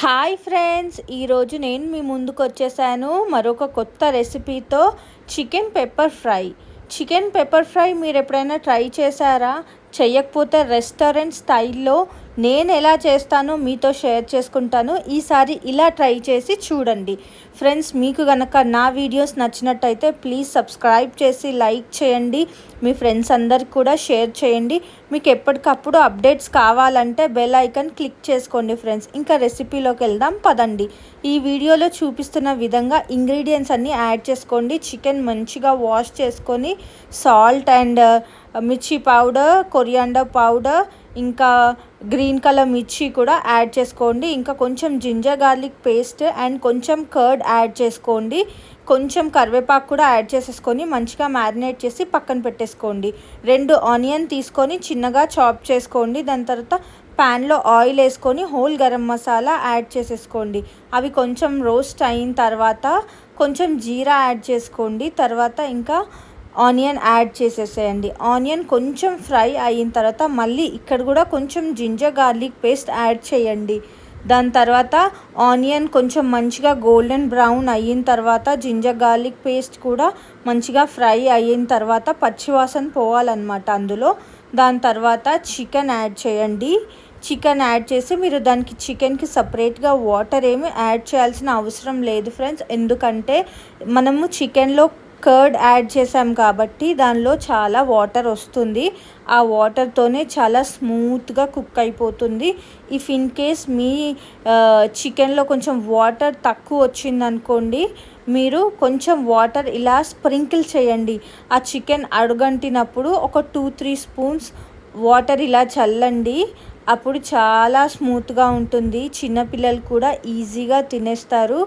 Hi friends, ఈరోజు నేను మీ ముందుకు వచ్చేసాను మరొక కొత్త రెసిపీతో. చికెన్ పెప్పర్ ఫ్రై మీరు ఎప్పుడైనా ట్రై చేశారా? చేయకపోతే రెస్టారెంట్ స్టైల్లో నేను ఎలా చేస్తానో మీతో షేర్ చేసుకుంటాను. ఈసారి ఇలా ట్రై చేసి చూడండి ఫ్రెండ్స్. మీకు కనుక నా వీడియోస్ నచ్చినట్టయితే ప్లీజ్ సబ్స్క్రైబ్ చేసి లైక్ చేయండి. మీ ఫ్రెండ్స్ అందరికి కూడా షేర్ చేయండి. మీకు ఎప్పటికప్పుడు అప్డేట్స్ కావాలంటే బెల్ ఐకాన్ క్లిక్ చేసుకోండి ఫ్రెండ్స్. ఇంకా రెసిపీలోకి వెళ్దాం పదండి. ఈ వీడియోలో చూపిస్తున్న విధంగా ఇంగ్రీడియంట్స్ అన్నీ యాడ్ చేసుకోండి. చికెన్ మంచిగా వాష్ చేసుకొని సాల్ట్ అండ్ మిర్చి పౌడర్, కొరియాండర్ పౌడర్, ఇంకా గ్రీన్ కలర్ మిర్చి కూడా యాడ్ చేసుకోండి. ఇంకా కొంచెం జింజర్ గార్లిక్ పేస్ట్ అండ్ కొంచెం కర్డ్ యాడ్ చేసుకోండి. కొంచెం కరివేపాకు కూడా యాడ్ చేసేసుకొని మంచిగా మ్యారినేట్ చేసి పక్కన పెట్టేసుకోండి. 2 ఆనియన్ తీసుకొని చిన్నగా చాప్ చేసుకోండి. దాని తర్వాత ప్యాన్లో ఆయిల్ వేసుకొని హోల్ గరం మసాలా యాడ్ చేసేసుకోండి. అవి కొంచెం రోస్ట్ అయిన తర్వాత కొంచెం జీరా యాడ్ చేసుకోండి. తర్వాత ఇంకా ఆనియన్ యాడ్ చేసేసేయండి. ఆనియన్ కొంచెం ఫ్రై అయిన తర్వాత మళ్ళీ ఇక్కడ కూడా కొంచెం జింజర్ గార్లిక్ పేస్ట్ యాడ్ చేయండి. దాని తర్వాత ఆనియన్ కొంచెం మంచిగా గోల్డెన్ బ్రౌన్ అయిన తర్వాత జింజర్ గార్లిక్ పేస్ట్ కూడా మంచిగా ఫ్రై అయిన తర్వాత పచ్చివాసన పోవాలన్నమాట అందులో. దాని తర్వాత చికెన్ యాడ్ చేయండి. చికెన్ యాడ్ చేసి మీరు దానికి చికెన్కి సపరేట్గా వాటర్ ఏమి యాడ్ చేయాల్సిన అవసరం లేదు ఫ్రెండ్స్. ఎందుకంటే మనము చికెన్లో కర్డ్ యాడ్ చేసాం కాబట్టి దానిలో చాలా వాటర్ వస్తుంది. ఆ వాటర్తోనే చాలా స్మూత్గా కుక్ అయిపోతుంది. ఇఫ్ ఇన్ కేస్ మీ చికెన్లో కొంచెం వాటర్ తక్కువ వచ్చిందనుకోండి, మీరు కొంచెం వాటర్ ఇలా స్ప్రింకిల్ చేయండి. ఆ చికెన్ అడుగంటినప్పుడు ఒక 2-3 స్పూన్స్ వాటర్ ఇలా చల్లండి. అప్పుడు చాలా స్మూత్గా ఉంటుంది. చిన్నపిల్లలు కూడా ఈజీగా తినేస్తారు.